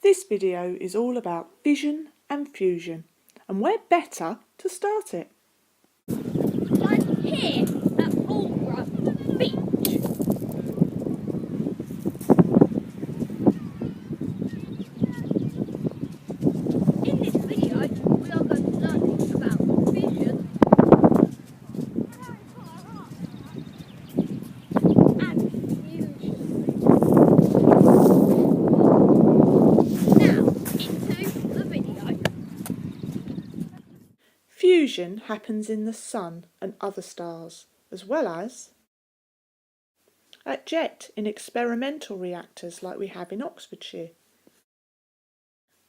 This video is all about fission and fusion, and where better to start it? Like here at Aldborough Beach. In this video we are going to learn about fission and fusion. Now into the video. Fusion happens in the Sun and other stars, as well as at jet in experimental reactors like we have in Oxfordshire.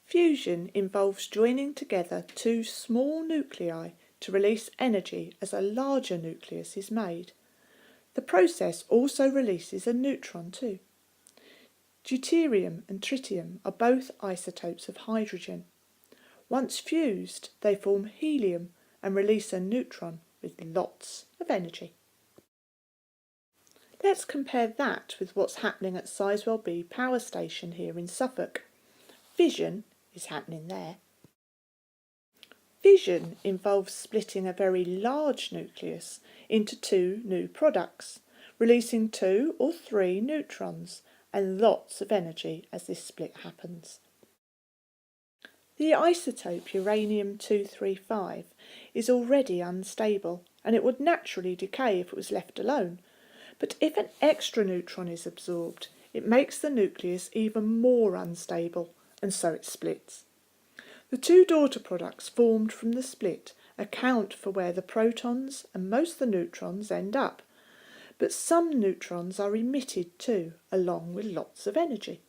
Fusion involves joining together two small nuclei to release energy as a larger nucleus is made. The process also releases a neutron too. Deuterium and tritium are both isotopes of hydrogen. Once fused, they form helium and release a neutron with lots of energy. Let's compare that with what's happening at Sizewell B Power Station here in Suffolk. Fission is happening there. Fission involves splitting a very large nucleus into two new products, releasing 2 or 3 neutrons and lots of energy as this split happens. The isotope uranium-235 is already unstable and it would naturally decay if it was left alone, but if an extra neutron is absorbed, it makes the nucleus even more unstable and so it splits. The two daughter products formed from the split account for where the protons and most of the neutrons end up, but some neutrons are emitted too, along with lots of energy.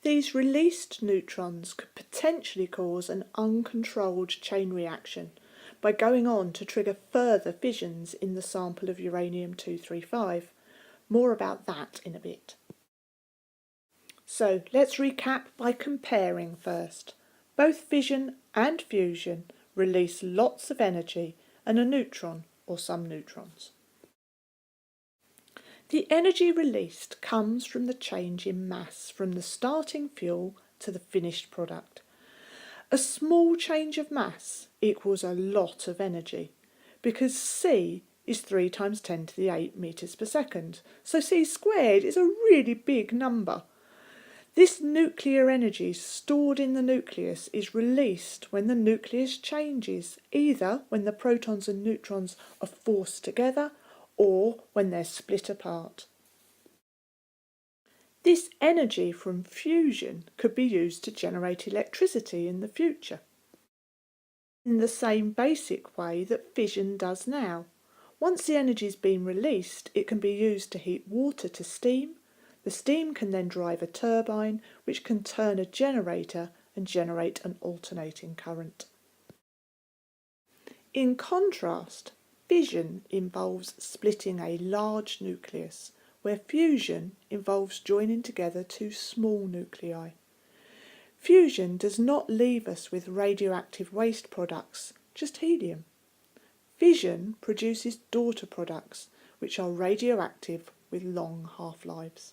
These released neutrons could potentially cause an uncontrolled chain reaction by going on to trigger further fissions in the sample of uranium-235. More about that in a bit. So let's recap by comparing first. Both fission and fusion release lots of energy and a neutron or some neutrons. The energy released comes from the change in mass from the starting fuel to the finished product. A small change of mass equals a lot of energy because C is 3 times 10 to the 8 metres per second, so C squared is a really big number. This nuclear energy stored in the nucleus is released when the nucleus changes, either when the protons and neutrons are forced together or when they're split apart. This energy from fusion could be used to generate electricity in the future, in the same basic way that fission does now. Once the energy has been released, it can be used to heat water to steam. The steam can then drive a turbine, which can turn a generator and generate an alternating current. In contrast, fission involves splitting a large nucleus, where fusion involves joining together two small nuclei. Fusion does not leave us with radioactive waste products, just helium. Fission produces daughter products, which are radioactive with long half-lives.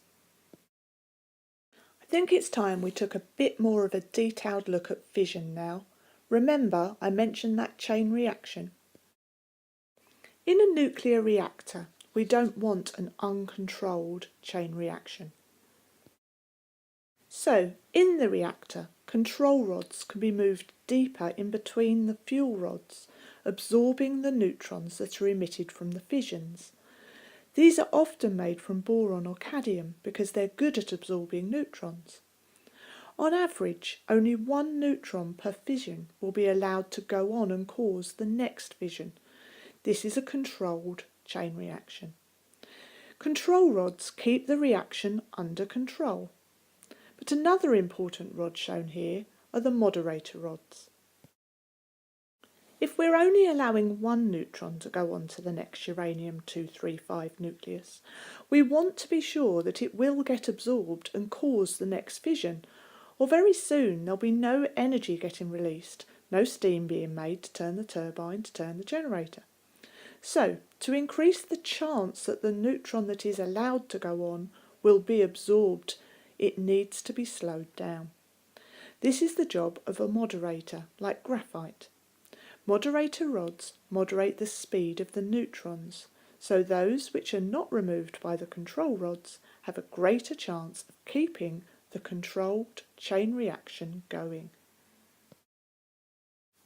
I think it's time we took a bit more of a detailed look at fission now. Remember, I mentioned that chain reaction. In a nuclear reactor, we don't want an uncontrolled chain reaction. So, in the reactor, control rods can be moved deeper in between the fuel rods, absorbing the neutrons that are emitted from the fissions. These are often made from boron or cadmium because they're good at absorbing neutrons. On average, only 1 neutron per fission will be allowed to go on and cause the next fission. This is a controlled chain reaction. Control rods keep the reaction under control. But another important rod shown here are the moderator rods. If we're only allowing 1 neutron to go on to the next uranium-235 nucleus, we want to be sure that it will get absorbed and cause the next fission, or very soon there'll be no energy getting released, no steam being made to turn the turbine to turn the generator. So, to increase the chance that the neutron that is allowed to go on will be absorbed It needs to be slowed down. This is the job of a moderator, like graphite. Moderator rods moderate the speed of the neutrons, so those which are not removed by the control rods have a greater chance of keeping the controlled chain reaction going.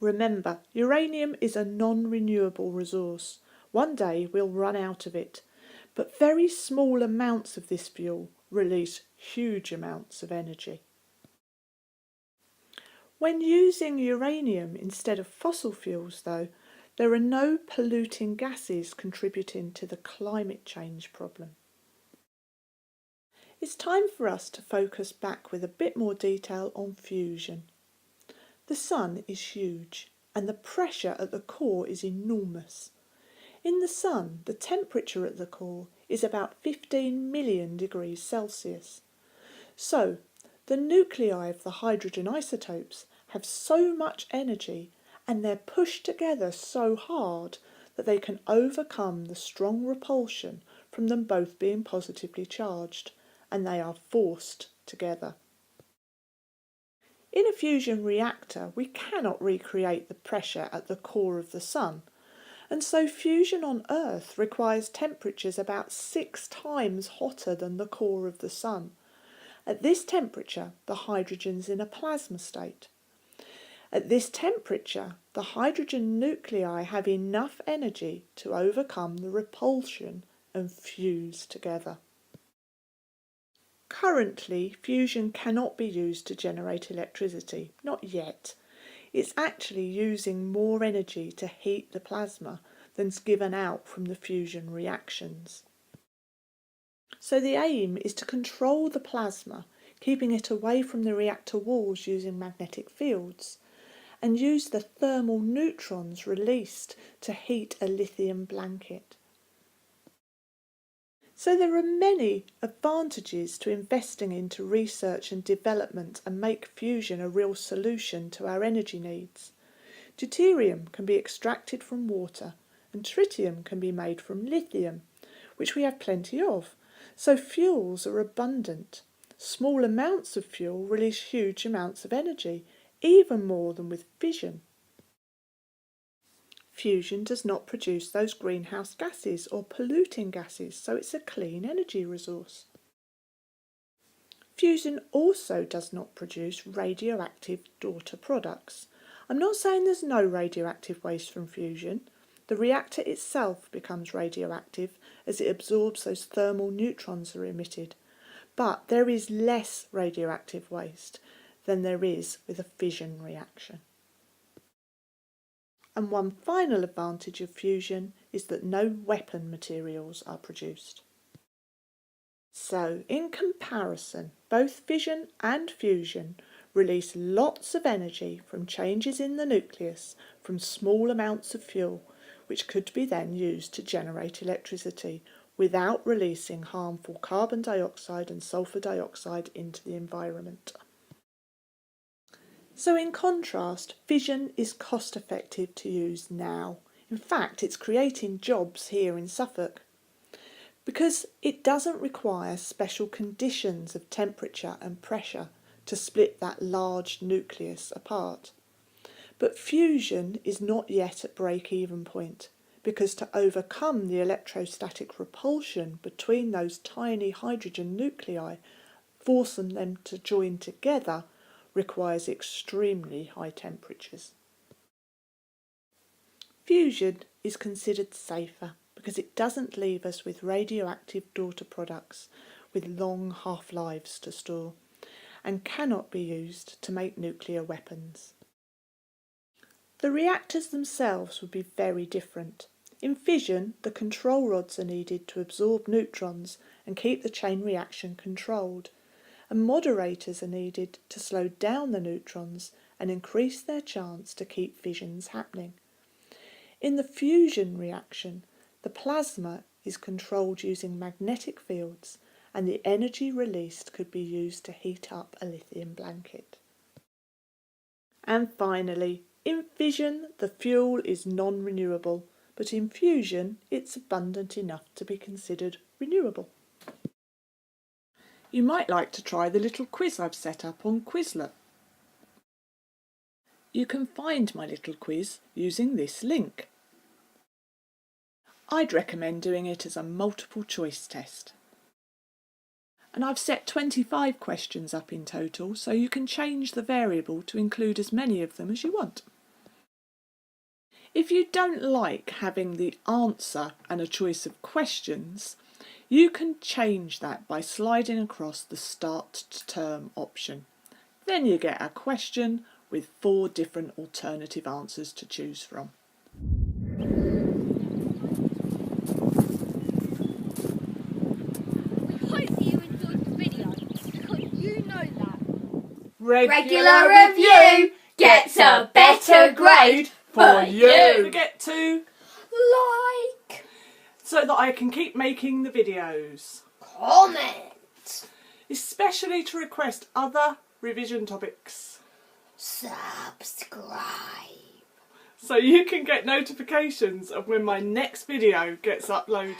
Remember, uranium is a non-renewable resource. One day we'll run out of it, but very small amounts of this fuel release huge amounts of energy. When using uranium instead of fossil fuels, though, there are no polluting gases contributing to the climate change problem. It's time for us to focus back with a bit more detail on fusion. The Sun is huge, and the pressure at the core is enormous. In the Sun, the temperature at the core is about 15 million degrees Celsius. So, the nuclei of the hydrogen isotopes have so much energy and they're pushed together so hard that they can overcome the strong repulsion from them both being positively charged, and they are forced together. In a fusion reactor, we cannot recreate the pressure at the core of the Sun, and so fusion on Earth requires temperatures about 6 times hotter than the core of the Sun. At this temperature, the hydrogen's in a plasma state. At this temperature, the hydrogen nuclei have enough energy to overcome the repulsion and fuse together. Currently, fusion cannot be used to generate electricity, not yet. It's actually using more energy to heat the plasma than's given out from the fusion reactions. So the aim is to control the plasma, keeping it away from the reactor walls using magnetic fields, and use the thermal neutrons released to heat a lithium blanket. So there are many advantages to investing into research and development and make fusion a real solution to our energy needs. Deuterium can be extracted from water and tritium can be made from lithium, which we have plenty of, so fuels are abundant. Small amounts of fuel release huge amounts of energy, even more than with fission. Fusion does not produce those greenhouse gases or polluting gases, so it's a clean energy resource. Fusion also does not produce radioactive daughter products. I'm not saying there's no radioactive waste from fusion. The reactor itself becomes radioactive as it absorbs those thermal neutrons that are emitted, but there is less radioactive waste than there is with a fission reaction. And one final advantage of fusion is that no weapon materials are produced. So, in comparison, both fission and fusion release lots of energy from changes in the nucleus from small amounts of fuel, which could be then used to generate electricity without releasing harmful carbon dioxide and sulfur dioxide into the environment. So in contrast, fission is cost effective to use now. In fact, it's creating jobs here in Suffolk because it doesn't require special conditions of temperature and pressure to split that large nucleus apart. But fusion is not yet at break-even point because to overcome the electrostatic repulsion between those tiny hydrogen nuclei, forcing them to join together, requires extremely high temperatures. Fusion is considered safer because it doesn't leave us with radioactive daughter products with long half-lives to store and cannot be used to make nuclear weapons. The reactors themselves would be very different. In fission, the control rods are needed to absorb neutrons and keep the chain reaction controlled, and moderators are needed to slow down the neutrons and increase their chance to keep fissions happening. In the fusion reaction, the plasma is controlled using magnetic fields, and the energy released could be used to heat up a lithium blanket. And finally, in fission, the fuel is non-renewable, but in fusion, it's abundant enough to be considered renewable. You might like to try the little quiz I've set up on Quizlet. You can find my little quiz using this link. I'd recommend doing it as a multiple choice test. And I've set 25 questions up in total, so you can change the variable to include as many of them as you want. If you don't like having the answer and a choice of questions, you can change that by sliding across the Start to Term option. Then you get a question with 4 different alternative answers to choose from. We hope you enjoyed the video, because you know that Regular review gets a better grade for you. Don't forget to Like, so that I can keep making the videos, comment, especially to request other revision topics, subscribe. so you can get notifications of when my next video gets uploaded.